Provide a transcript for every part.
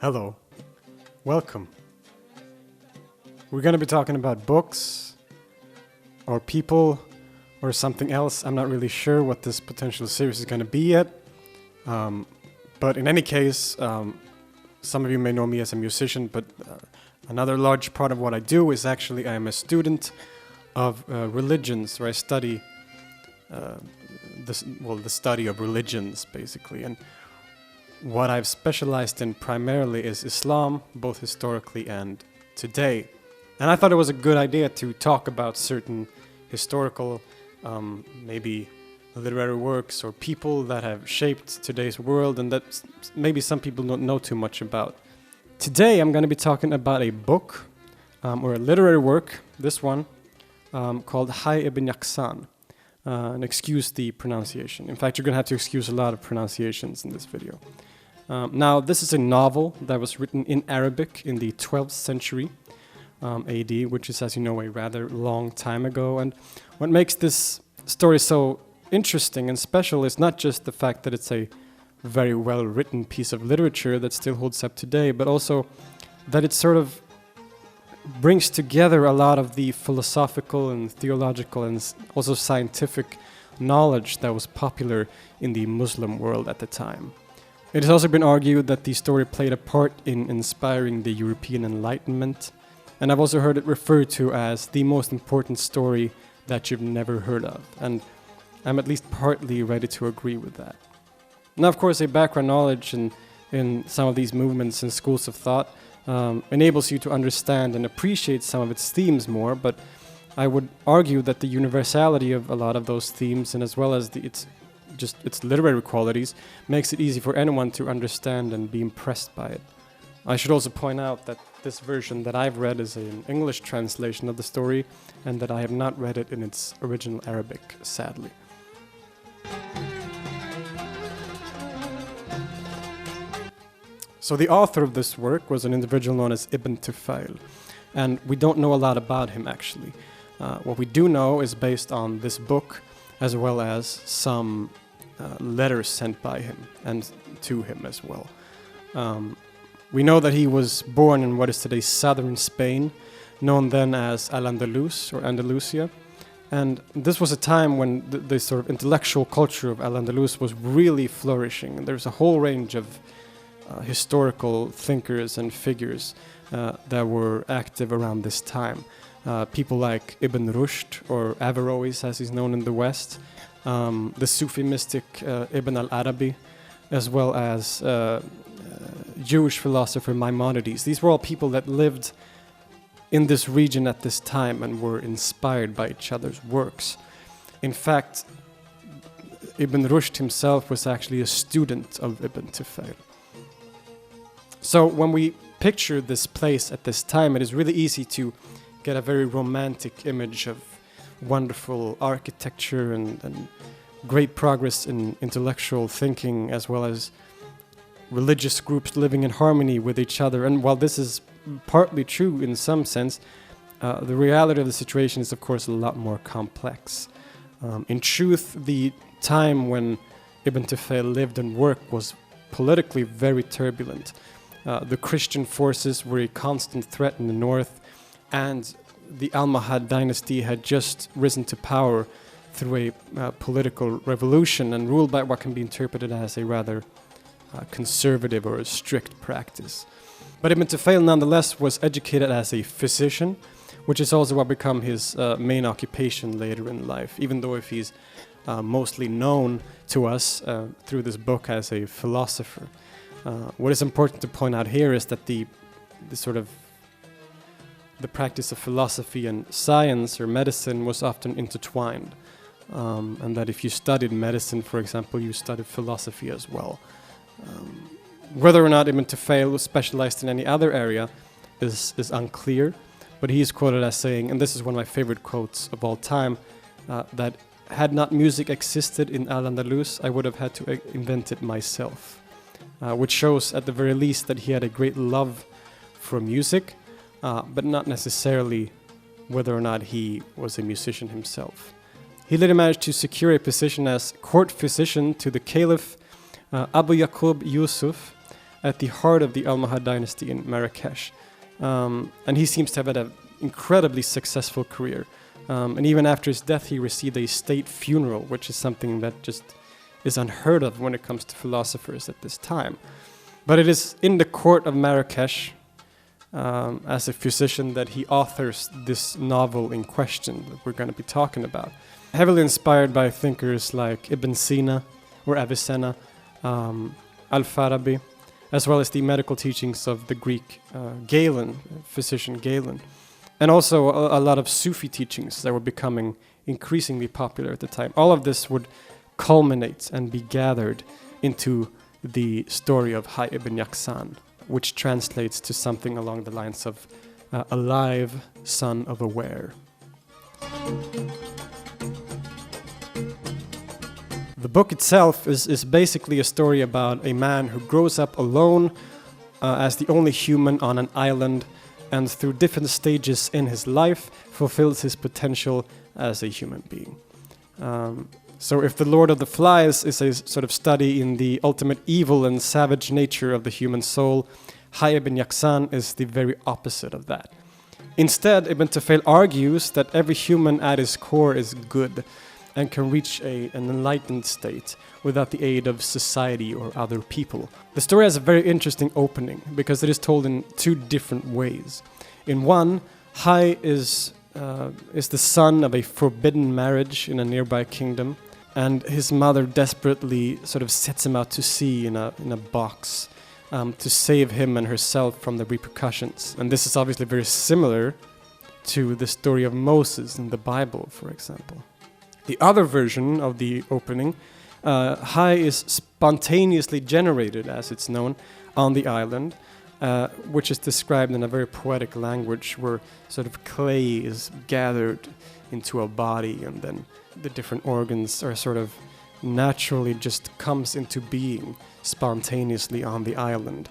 Hello, welcome. We're going to be talking about books, or people, or something else. I'm not really sure what this potential series is going to be yet. But in any case, some of you may know me as a musician, but another large part of what I do is actually I am a student of religions, where I study the study of religions, basically. And what I've specialized in primarily is Islam, both historically and today. And I thought it was a good idea to talk about certain historical, maybe literary works or people that have shaped today's world and that maybe some people don't know too much about. Today I'm going to be talking about a book or a literary work, this one, called Hayy Ibn Yaqzan. And excuse the pronunciation. In fact, you're going to have to excuse a lot of pronunciations in this video. Now, this is a novel that was written in Arabic in the 12th century AD, which is, as you know, a rather long time ago. And what makes this story so interesting and special is not just the fact that it's a very well-written piece of literature that still holds up today, but also that it sort of brings together a lot of the philosophical and theological and also scientific knowledge that was popular in the Muslim world at the time. It has also been argued that the story played a part in inspiring the European Enlightenment, and I've also heard it referred to as the most important story that you've never heard of, and I'm at least partly ready to agree with that. Now, of course, a background knowledge in some of these movements and schools of thought enables you to understand and appreciate some of its themes more, but I would argue that the universality of a lot of those themes, and as well as its literary qualities, makes it easy for anyone to understand and be impressed by it. I should also point out that this version that I've read is an English translation of the story, and that I have not read it in its original Arabic, sadly. So the author of this work was an individual known as Ibn Tufayl, and we don't know a lot about him actually. What we do know is based on this book, as well as some letters sent by him and to him as well. We know that he was born in what is today southern Spain, known then as Al-Andalus or Andalusia. And this was a time when the sort of intellectual culture of Al-Andalus was really flourishing. And there's a whole range of historical thinkers and figures that were active around this time. People like Ibn Rushd, or Averroes as he's known in the West, the Sufi mystic Ibn al-Arabi, as well as Jewish philosopher Maimonides. These were all people that lived in this region at this time and were inspired by each other's works. In fact, Ibn Rushd himself was actually a student of Ibn Tufayl. So when we picture this place at this time, it is really easy to get a very romantic image of wonderful architecture and great progress in intellectual thinking, as well as religious groups living in harmony with each other. And while this is partly true in some sense, the reality of the situation is, of course, a lot more complex. In truth, the time when Ibn Tufayl lived and worked was politically very turbulent. The Christian forces were a constant threat in the north, and the Almohad dynasty had just risen to power through a political revolution and ruled by what can be interpreted as a rather conservative or a strict practice. But Ibn Tufayl nonetheless was educated as a physician, which is also what became his main occupation later in life, even though if he's mostly known to us through this book as a philosopher. What is important to point out here is that the practice of philosophy and science or medicine was often intertwined, and that if you studied medicine, for example, you studied philosophy as well. Whether or not Ibn Tufayl was specialized in any other area is unclear, but he is quoted as saying, and this is one of my favorite quotes of all time, that had not music existed in Al-Andalus, I would have had to invent it myself. Which shows at the very least that he had a great love for music, but not necessarily whether or not he was a musician himself. He later managed to secure a position as court physician to the Caliph Abu Yaqub Yusuf, at the heart of the Almohad dynasty in Marrakesh. And he seems to have had an incredibly successful career. And even after his death, he received a state funeral, which is something that just is unheard of when it comes to philosophers at this time. But it is in the court of Marrakesh, as a physician, that he authors this novel in question that we're going to be talking about. Heavily inspired by thinkers like Ibn Sina or Avicenna, Al-Farabi, as well as the medical teachings of the Greek Galen, physician Galen. And also a lot of Sufi teachings that were becoming increasingly popular at the time. All of this would culminate and be gathered into the story of Hayy Ibn Yaqzan, which translates to something along the lines of alive son of a were. The book itself is basically a story about a man who grows up alone as the only human on an island, and through different stages in his life fulfills his potential as a human being. So if The Lord of the Flies is a sort of study in the ultimate evil and savage nature of the human soul, Hayy Ibn Yaqzan is the very opposite of that. Instead, Ibn Tufayl argues that every human at his core is good and can reach an enlightened state without the aid of society or other people. The story has a very interesting opening because it is told in two different ways. In one, Hayy is the son of a forbidden marriage in a nearby kingdom, and his mother desperately sort of sets him out to sea in a box to save him and herself from the repercussions. And this is obviously very similar to the story of Moses in the Bible, for example. The other version of the opening, Hayy is spontaneously generated, as it's known, on the island, which is described in a very poetic language where sort of clay is gathered into a body and then the different organs are sort of naturally just comes into being spontaneously on the island.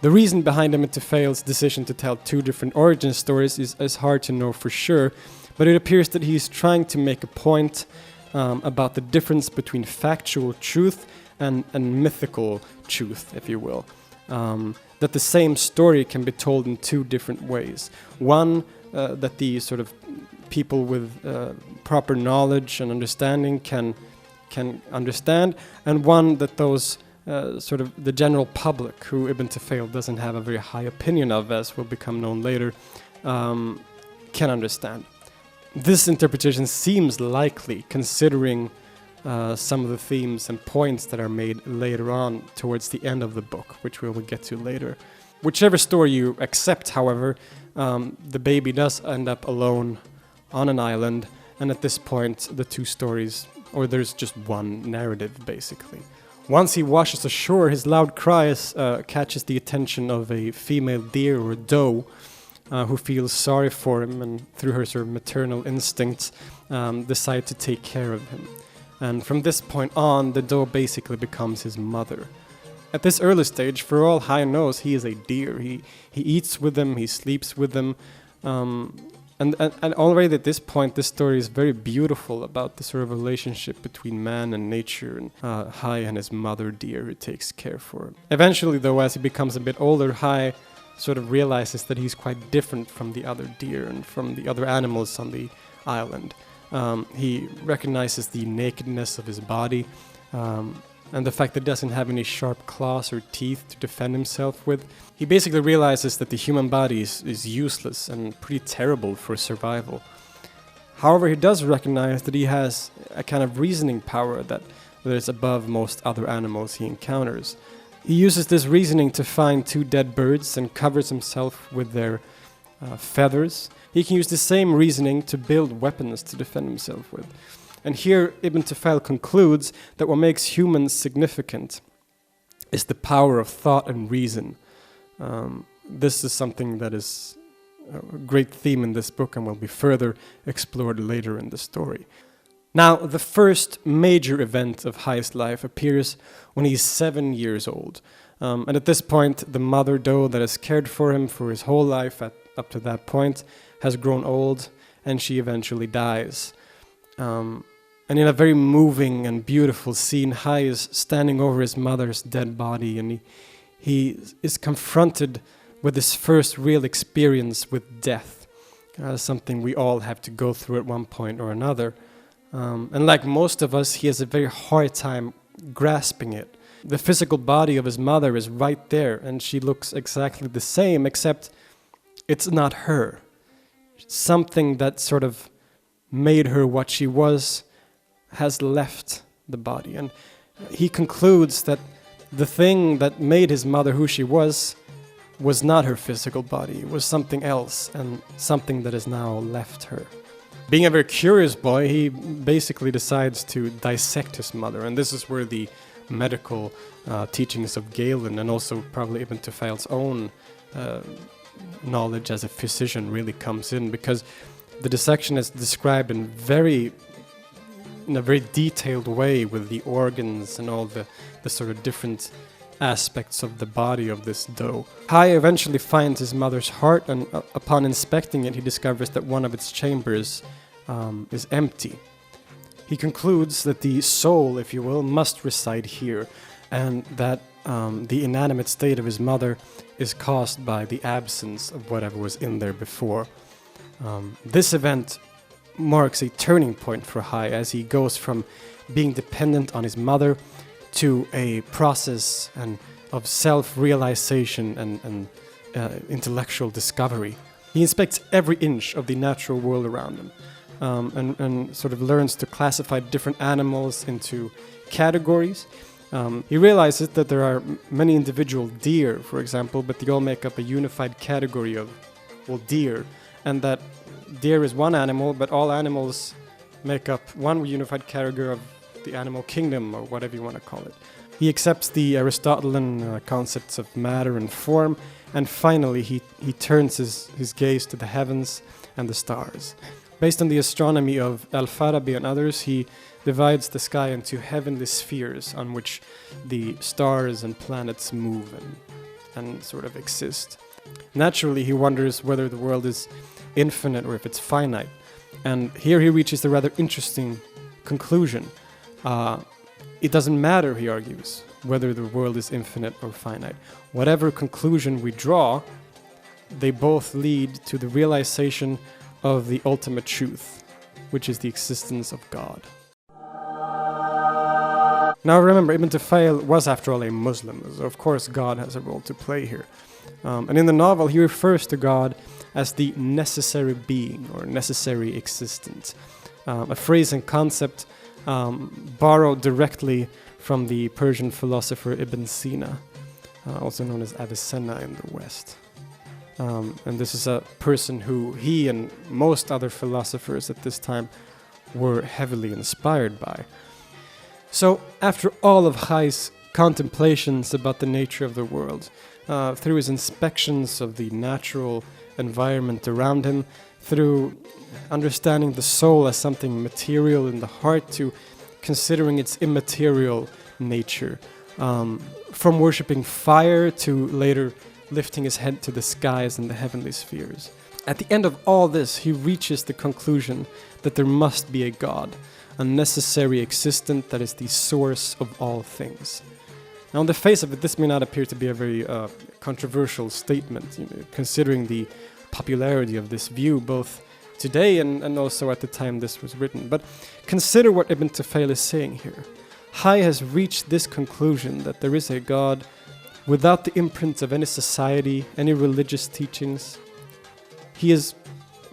The reason behind Ibn Tufayl's decision to tell two different origin stories is hard to know for sure, but it appears that he's trying to make a point about the difference between factual truth and mythical truth, if you will. That the same story can be told in two different ways. One, that the sort of people with proper knowledge and understanding can understand, and one that those sort of the general public, who Ibn Tufayl doesn't have a very high opinion of, as will become known later, can understand. This interpretation seems likely, considering some of the themes and points that are made later on towards the end of the book, which we will get to later. Whichever story you accept, however, the baby does end up alone on an island, and at this point the two stories, or there's just one narrative basically. Once he washes ashore, his loud cries catches the attention of a female deer or doe, who feels sorry for him and through her sort of maternal instincts decide to take care of him. And from this point on, the doe basically becomes his mother. At this early stage, for all Hayy knows, he is a deer. He eats with them, he sleeps with them. And already at this point, this story is very beautiful about the sort of relationship between man and nature, and Hayy and his mother deer who takes care for him. Eventually, though, as he becomes a bit older, Hayy sort of realizes that he's quite different from the other deer and from the other animals on the island. He recognizes the nakedness of his body and the fact that he doesn't have any sharp claws or teeth to defend himself with. He basically realizes that the human body is useless and pretty terrible for survival. However, he does recognize that he has a kind of reasoning power that is above most other animals he encounters. He uses this reasoning to find two dead birds and covers himself with their feathers. He can use the same reasoning to build weapons to defend himself with. And here Ibn Tufayl concludes that what makes humans significant is the power of thought and reason. This is something that is a great theme in this book and will be further explored later in the story. Now, the first major event of Hayy's life appears when he's 7 years old. And at this point, the mother doe that has cared for him for his whole life up to that point has grown old, and she eventually dies. And in a very moving and beautiful scene, Hayy is standing over his mother's dead body, and he is confronted with his first real experience with death, something we all have to go through at one point or another. And like most of us, he has a very hard time grasping it. The physical body of his mother is right there, and she looks exactly the same, except it's not her. Something that sort of made her what she was has left the body. And he concludes that the thing that made his mother who she was not her physical body. It was something else, and something that has now left her. Being a very curious boy, he basically decides to dissect his mother, and this is where the medical teachings of Galen and also probably Ibn Tufayl's own knowledge as a physician really comes in, because the dissection is described in a very detailed way with the organs and all the sort of different aspects of the body of this doe. Hayy eventually finds his mother's heart, and upon inspecting it, he discovers that one of its chambers is empty. He concludes that the soul, if you will, must reside here, and that the inanimate state of his mother is caused by the absence of whatever was in there before. This event marks a turning point for Hayy as he goes from being dependent on his mother to a process of self-realization and intellectual discovery. He inspects every inch of the natural world around him, and sort of learns to classify different animals into categories. He realizes that there are many individual deer, for example, but they all make up a unified category of, deer, and that deer is one animal, but all animals make up one unified category of the animal kingdom, or whatever you want to call it. He accepts the Aristotelian concepts of matter and form, and finally he turns his gaze to the heavens and the stars. Based on the astronomy of Al-Farabi and others, he divides the sky into heavenly spheres on which the stars and planets move and sort of exist. Naturally, he wonders whether the world is infinite or if it's finite. And here he reaches the rather interesting conclusion. It doesn't matter, he argues, whether the world is infinite or finite. Whatever conclusion we draw, they both lead to the realization of the ultimate truth, which is the existence of God. Now remember, Ibn Tufayl was after all a Muslim, so of course God has a role to play here. And in the novel he refers to God as the necessary being or necessary existence, a phrase and concept borrowed directly from the Persian philosopher Ibn Sina, also known as Avicenna in the West. And this is a person who he and most other philosophers at this time were heavily inspired by. So after all of Hayy's contemplations about the nature of the world, through his inspections of the natural environment around him, through understanding the soul as something material in the heart, to considering its immaterial nature, from worshipping fire to later lifting his head to the skies and the heavenly spheres. At the end of all this, he reaches the conclusion that there must be a God, a necessary existent that is the source of all things. Now, on the face of it, this may not appear to be a very controversial statement, considering the popularity of this view, both today and also at the time this was written. But consider what Ibn Tufayl is saying here. Hayy has reached this conclusion that there is a God without the imprint of any society, any religious teachings. He has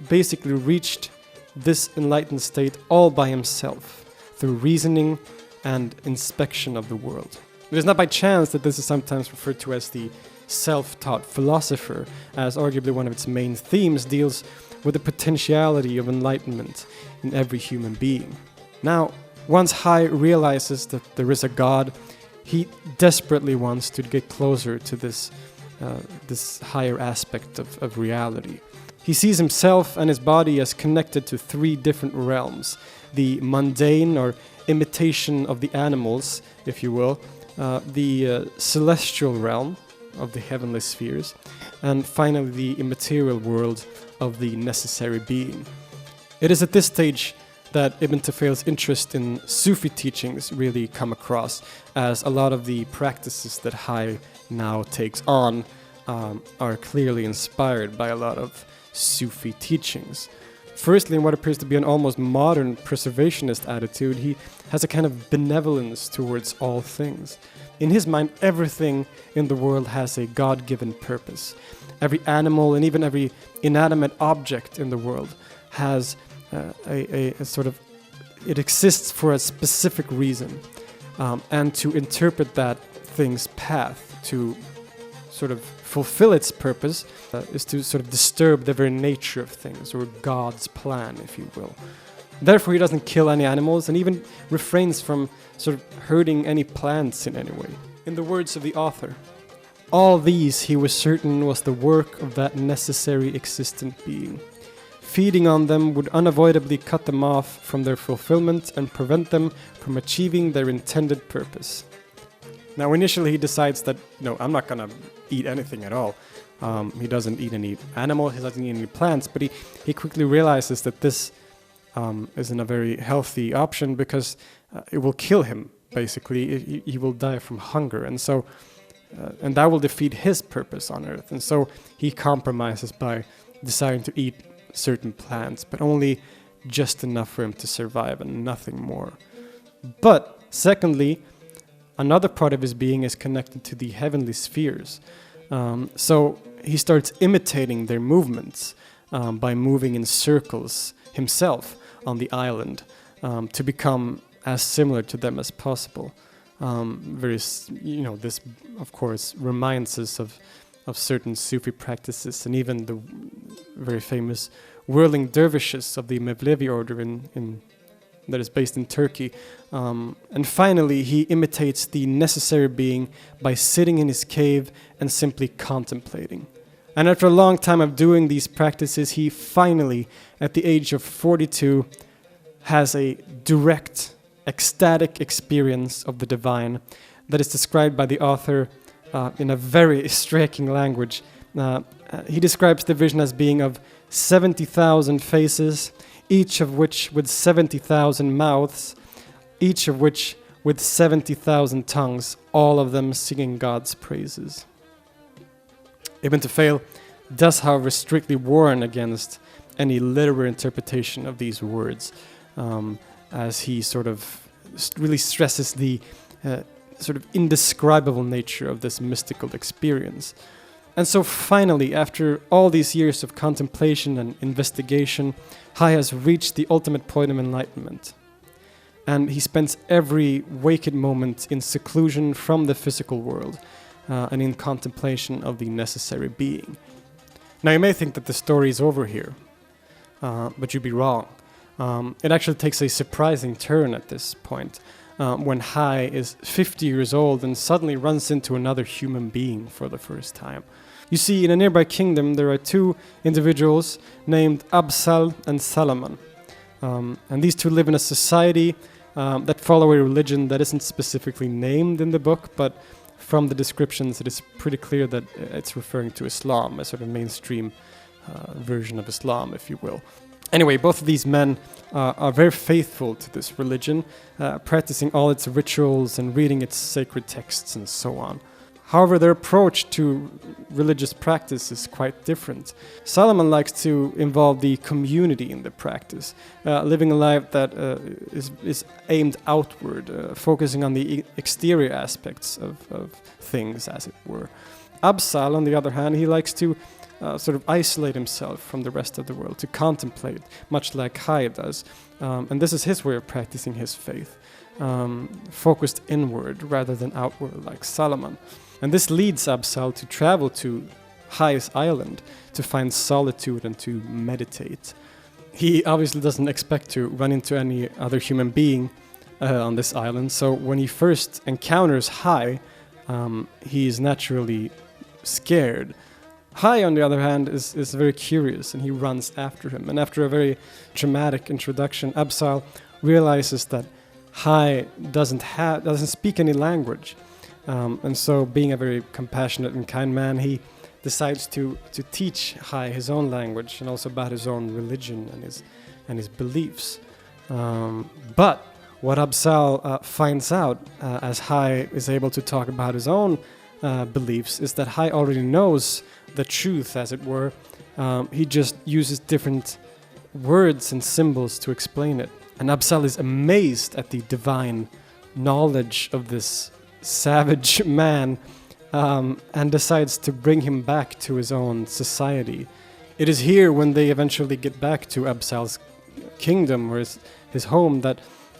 basically reached this enlightened state all by himself, through reasoning and inspection of the world. It is not by chance that this is sometimes referred to as the self-taught philosopher, as arguably one of its main themes deals with the potentiality of enlightenment in every human being. Now, once Hayy realizes that there is a God, he desperately wants to get closer to this higher aspect of reality. He sees himself and his body as connected to three different realms: the mundane or imitation of the animals, if you will, the celestial realm of the heavenly spheres, and finally the immaterial world of the necessary being. It is at this stage that Ibn Tufayl's interest in Sufi teachings really come across, as a lot of the practices that Hayy now takes on are clearly inspired by a lot of Sufi teachings. Firstly, in what appears to be an almost modern preservationist attitude, he has a kind of benevolence towards all things. In his mind, everything in the world has a God-given purpose. Every animal and even every inanimate object in the world has a sort of, it exists for a specific reason. And to interpret that thing's path, to sort of fulfill its purpose, is to sort of disturb the very nature of things, or God's plan, if you will. Therefore, he doesn't kill any animals and even refrains from sort of hurting any plants in any way. In the words of the author, all these, he was certain, was the work of that necessary existent being. Feeding on them would unavoidably cut them off from their fulfillment and prevent them from achieving their intended purpose. Now, initially he decides that, no, I'm not gonna eat anything at all. He doesn't eat any animals, he doesn't eat any plants, but he quickly realizes that this isn't a very healthy option, because it will kill him, basically. He will die from hunger, and so and that will defeat his purpose on earth. And so he compromises by deciding to eat certain plants, but only just enough for him to survive and nothing more. But secondly, another part of his being is connected to the heavenly spheres. So he starts imitating their movements by moving in circles himself on the island to become as similar to them as possible. This of course reminds us of certain Sufi practices, and even the very famous whirling dervishes of the Mevlevi order that is based in Turkey. And finally, he imitates the necessary being by sitting in his cave and simply contemplating. And after a long time of doing these practices, he finally, at the age of 42, has a direct, ecstatic experience of the divine that is described by the author in a very striking language. He describes the vision as being of 70,000 faces, each of which with 70,000 mouths, each of which with 70,000 tongues, all of them singing God's praises. Ibn Tufayl does, however, strictly warn against any literal interpretation of these words, as he sort of really stresses the sort of indescribable nature of this mystical experience. And so finally, after all these years of contemplation and investigation, Hayy has reached the ultimate point of enlightenment. And he spends every waked moment in seclusion from the physical world and in contemplation of the necessary being. Now, you may think that the story is over here, but you'd be wrong. It actually takes a surprising turn at this point, when Hayy is 50 years old and suddenly runs into another human being for the first time. You see, in a nearby kingdom, there are two individuals named Absal and Salaman. And these two live in a society that follow a religion that isn't specifically named in the book, but from the descriptions it is pretty clear that it's referring to Islam, a sort of mainstream version of Islam, if you will. Anyway, both of these men are very faithful to this religion, practicing all its rituals and reading its sacred texts and so on. However, their approach to religious practice is quite different. Solomon likes to involve the community in the practice, living a life that is aimed outward, focusing on the exterior aspects of things, as it were. Absal, on the other hand, he likes to sort of isolate himself from the rest of the world, to contemplate, much like Hayy does. And this is his way of practicing his faith, focused inward rather than outward, like Solomon. And this leads Absal to travel to Hayy's island to find solitude and to meditate. He obviously doesn't expect to run into any other human being on this island, so when he first encounters Hayy, he is naturally scared. Hayy, on the other hand, is very curious, and he runs after him. And after a very dramatic introduction, Absal realizes that Hayy doesn't speak any language. And so, being a very compassionate and kind man, he decides to teach Hayy his own language and also about his own religion and his beliefs. But what Absal finds out, as Hayy is able to talk about his own beliefs, is that Hayy already knows the truth, as it were. He just uses different words and symbols to explain it. And Absal is amazed at the divine knowledge of this savage man, and decides to bring him back to his own society. It is here, when they eventually get back to Absal's kingdom, or his home, that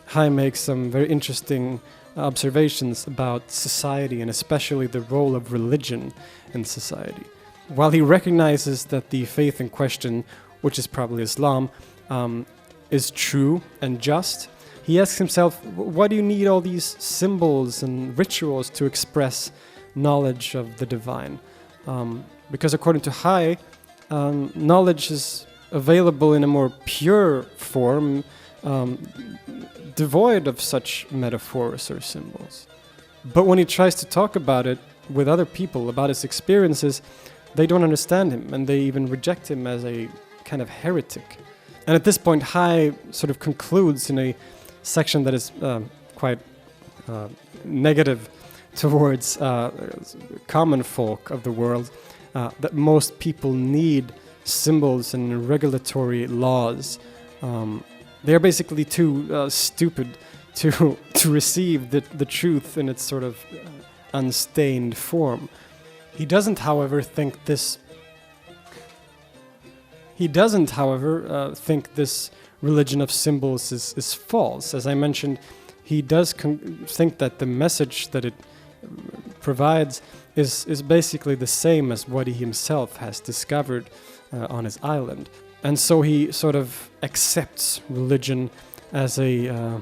Hayy makes some very interesting observations about society, and especially the role of religion in society. While he recognizes that the faith in question, which is probably Islam, is true and just, he asks himself, why do you need all these symbols and rituals to express knowledge of the divine? Because according to Hayy, knowledge is available in a more pure form, devoid of such metaphors or symbols. But when he tries to talk about it with other people, about his experiences, they don't understand him, and they even reject him as a kind of heretic. And at this point, Hayy sort of concludes in a section that is quite negative towards common folk of the world, that most people need symbols and regulatory laws. They are basically too stupid to receive the truth in its sort of unstained form. He doesn't, however, think this religion of symbols is false. As I mentioned, he does think that the message that it provides is basically the same as what he himself has discovered on his island. And so he sort of accepts religion as a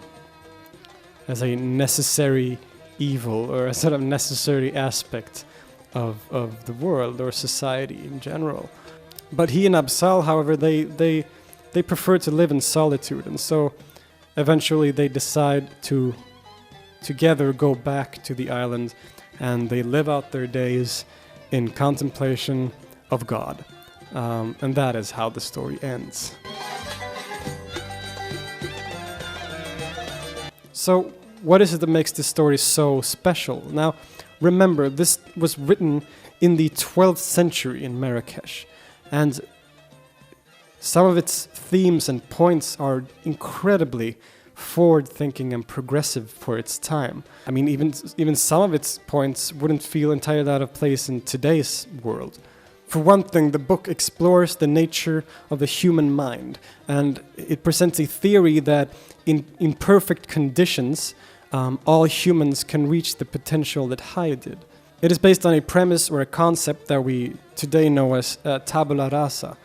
necessary evil, or a sort of necessary aspect of the world or society in general. But he and Absal, however, they prefer to live in solitude, and so eventually they decide to together go back to the island, and they live out their days in contemplation of God. And that is how the story ends. So, what is it that makes this story so special? Now, remember, this was written in the 12th century in Marrakesh, and some of its themes and points are incredibly forward-thinking and progressive for its time. I mean, even some of its points wouldn't feel entirely out of place in today's world. For one thing, the book explores the nature of the human mind, and it presents a theory that in perfect conditions, all humans can reach the potential that Hayy did. It is based on a premise or a concept that we today know as Tabula rasa,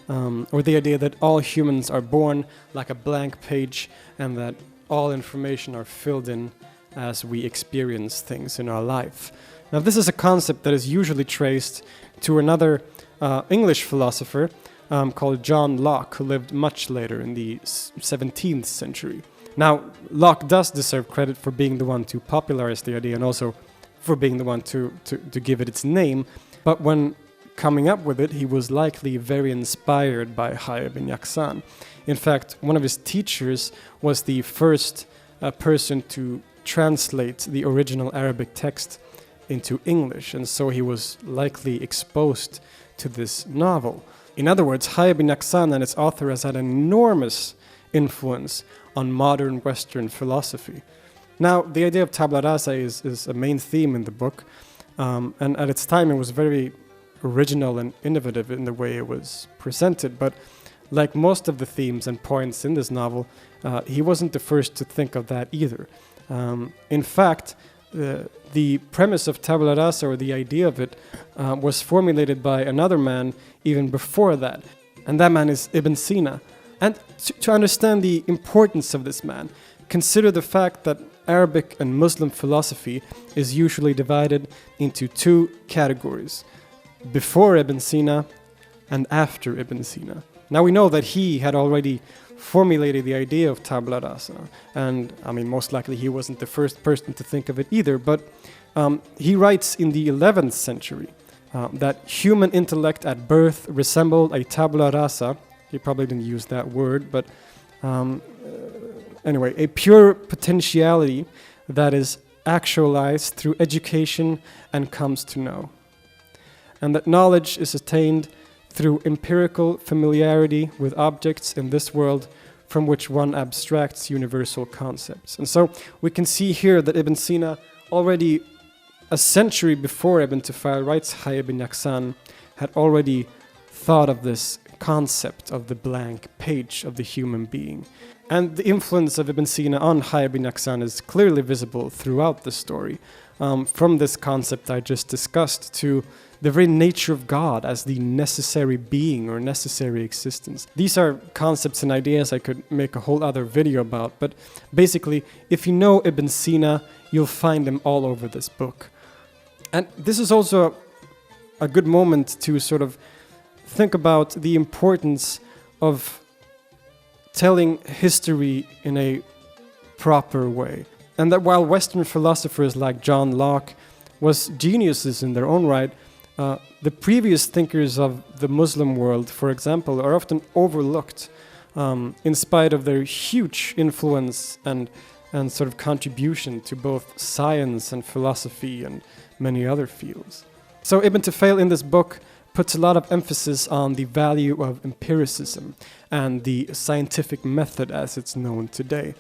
or the idea that all humans are born like a blank page, and that all information are filled in as we experience things in our life. Now, this is a concept that is usually traced to another English philosopher called John Locke, who lived much later in the 17th century. Now, Locke does deserve credit for being the one to popularize the idea, and also for being the one to give it its name, but when coming up with it, he was likely very inspired by Hayy Ibn Yaqzan. In fact, one of his teachers was the first person to translate the original Arabic text into English, and so he was likely exposed to this novel. In other words, Hayy Ibn Yaqzan and its author has had an enormous influence on modern Western philosophy. Now, the idea of tabula rasa is a main theme in the book, and at its time it was very original and innovative in the way it was presented, but like most of the themes and points in this novel, he wasn't the first to think of that either. In fact, the premise of tabula rasa, or the idea of it, was formulated by another man even before that, and that man is Ibn Sina. And to understand the importance of this man, consider the fact that Arabic and Muslim philosophy is usually divided into two categories: before Ibn Sina and after Ibn Sina. Now we know that he had already formulated the idea of tabula rasa, and I mean, most likely he wasn't the first person to think of it either, but he writes in the 11th century that human intellect at birth resembled a tabula rasa. He probably didn't use that word, but Anyway, a pure potentiality that is actualized through education and comes to know. And that knowledge is attained through empirical familiarity with objects in this world from which one abstracts universal concepts. And so we can see here that Ibn Sina, already a century before Ibn Tufayl writes Hayy Ibn Yaqzan, had already thought of this concept of the blank page of the human being. And the influence of Ibn Sina on Hayy Ibn Yaqzan is clearly visible throughout the story, from this concept I just discussed to the very nature of God as the necessary being or necessary existence. These are concepts and ideas I could make a whole other video about, but basically, if you know Ibn Sina, you'll find him all over this book. And this is also a good moment to sort of think about the importance of telling history in a proper way. And that while Western philosophers like John Locke was geniuses in their own right, the previous thinkers of the Muslim world, for example, are often overlooked in spite of their huge influence and sort of contribution to both science and philosophy and many other fields. So Ibn Tufayl in this book puts a lot of emphasis on the value of empiricism and the scientific method as it's known today,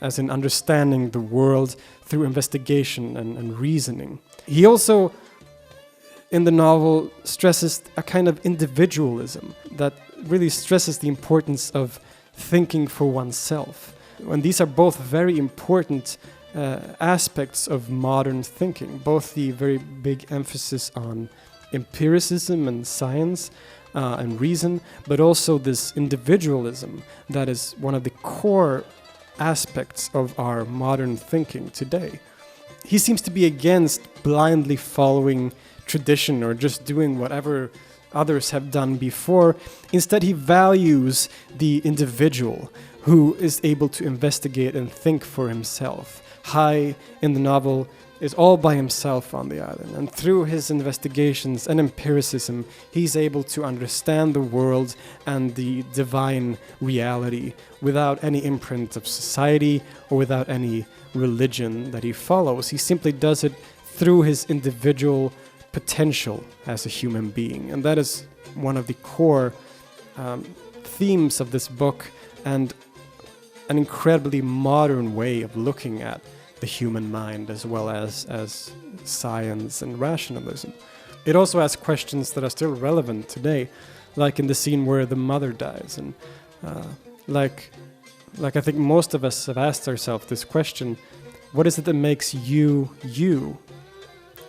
as in understanding the world through investigation and reasoning. He also, in the novel, stresses a kind of individualism that really stresses the importance of thinking for oneself. And these are both very important aspects of modern thinking, both the very big emphasis on empiricism and science and reason, but also this individualism that is one of the core aspects of our modern thinking today. He seems to be against blindly following tradition or just doing whatever others have done before. Instead, he values the individual who is able to investigate and think for himself. Hayy, in the novel, is all by himself on the island, and through his investigations and empiricism, he's able to understand the world and the divine reality without any imprint of society or without any religion that he follows. He simply does it through his individual potential as a human being, and that is one of the core themes of this book, and an incredibly modern way of looking at the human mind as well as science and rationalism. It also asks questions that are still relevant today, like in the scene where the mother dies, and like I think most of us have asked ourselves this question: what is it that makes you, you?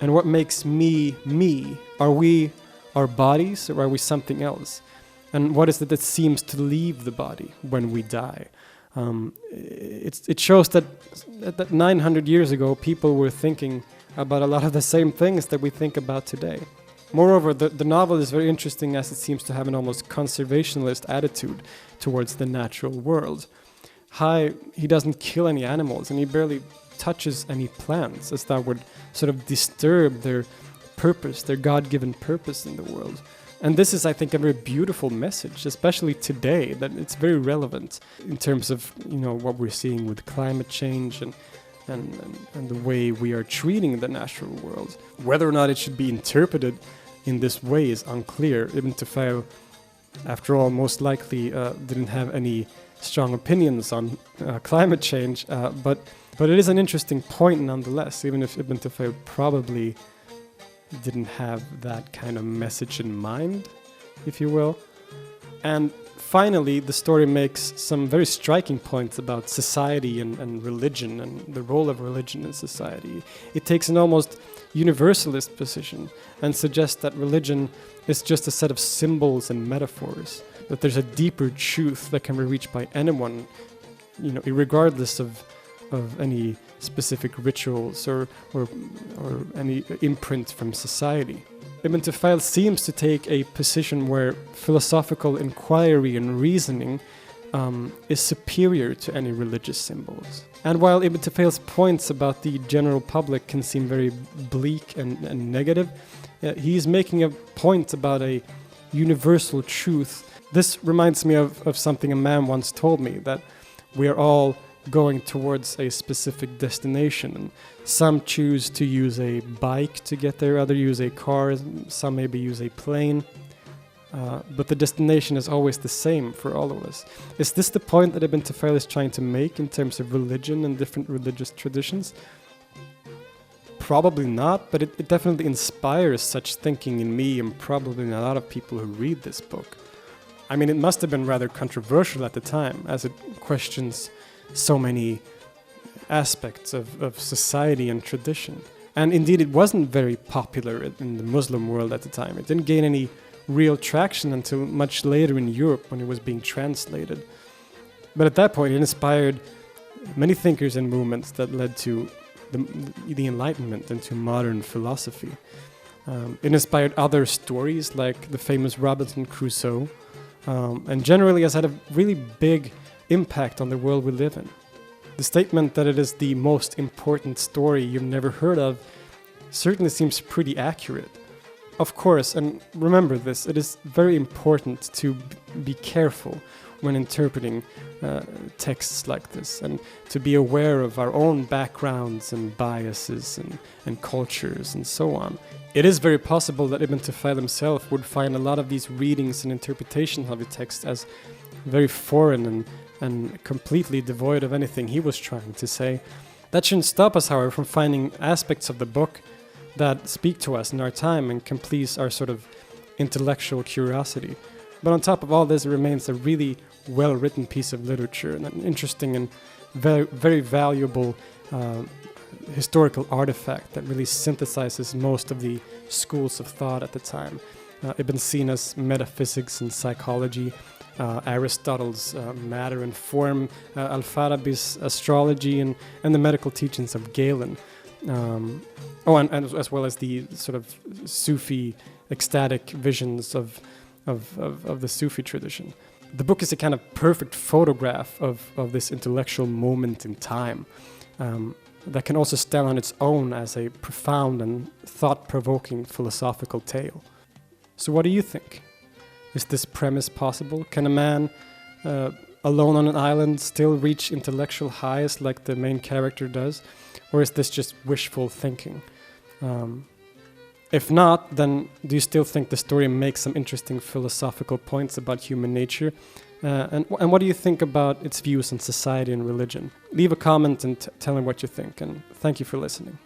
And what makes me, me? Are we our bodies, or are we something else? And what is it that seems to leave the body when we die? It shows that 900 years ago, people were thinking about a lot of the same things that we think about today. Moreover, the novel is very interesting as it seems to have an almost conservationist attitude towards the natural world. He doesn't kill any animals, and he barely touches any plants, as that would sort of disturb their purpose, their God-given purpose in the world. And this is, I think, a very beautiful message, especially today, that it's very relevant in terms of, you know, what we're seeing with climate change and the way we are treating the natural world. Whether or not it should be interpreted in this way is unclear. Ibn Tufayl, after all, most likely didn't have any strong opinions on climate change, but it is an interesting point nonetheless, even if Ibn Tufayl probably didn't have that kind of message in mind, if you will. And finally, the story makes some very striking points about society and religion and the role of religion in society. It takes an almost universalist position and suggests that religion is just a set of symbols and metaphors, that there's a deeper truth that can be reached by anyone, you know, regardless of any specific rituals or any imprint from society. Ibn Tufayl seems to take a position where philosophical inquiry and reasoning is superior to any religious symbols. And while Ibn Tufayl's points about the general public can seem very bleak and negative, he's making a point about a universal truth. This reminds me of something a man once told me, that we are all going towards a specific destination, and some choose to use a bike to get there, others use a car, some maybe use a plane. But the destination is always the same for all of us. Is this the point that Ibn Tufayl is trying to make in terms of religion and different religious traditions? Probably not, but it definitely inspires such thinking in me and probably in a lot of people who read this book. I mean, it must have been rather controversial at the time, as it questions so many aspects of society and tradition. And indeed, it wasn't very popular in the Muslim world at the time. It didn't gain any real traction until much later in Europe when it was being translated. But at that point, it inspired many thinkers and movements that led to the Enlightenment and to modern philosophy. It inspired other stories like the famous Robinson Crusoe, and generally has had a really big impact on the world we live in. The statement that it is the most important story you've never heard of certainly seems pretty accurate. Of course, and remember this, it is very important to be careful when interpreting texts like this, and to be aware of our own backgrounds and biases and cultures and so on. It is very possible that Ibn Tufayl himself would find a lot of these readings and interpretations of the text as very foreign and completely devoid of anything he was trying to say. That shouldn't stop us, however, from finding aspects of the book that speak to us in our time and can please our sort of intellectual curiosity. But on top of all this, it remains a really well-written piece of literature and an interesting and very, very valuable historical artifact that really synthesizes most of the schools of thought at the time. Ibn Sina's metaphysics and psychology, Aristotle's matter and form, Al-Farabi's astrology, and the medical teachings of Galen. And as well as the sort of Sufi ecstatic visions of the Sufi tradition. The book is a kind of perfect photograph of this intellectual moment in time that can also stand on its own as a profound and thought-provoking philosophical tale. So what do you think? Is this premise possible? Can a man alone on an island still reach intellectual highs like the main character does? Or is this just wishful thinking? If not, then do you still think the story makes some interesting philosophical points about human nature? And what do you think about its views on society and religion? Leave a comment and tell me what you think, and thank you for listening.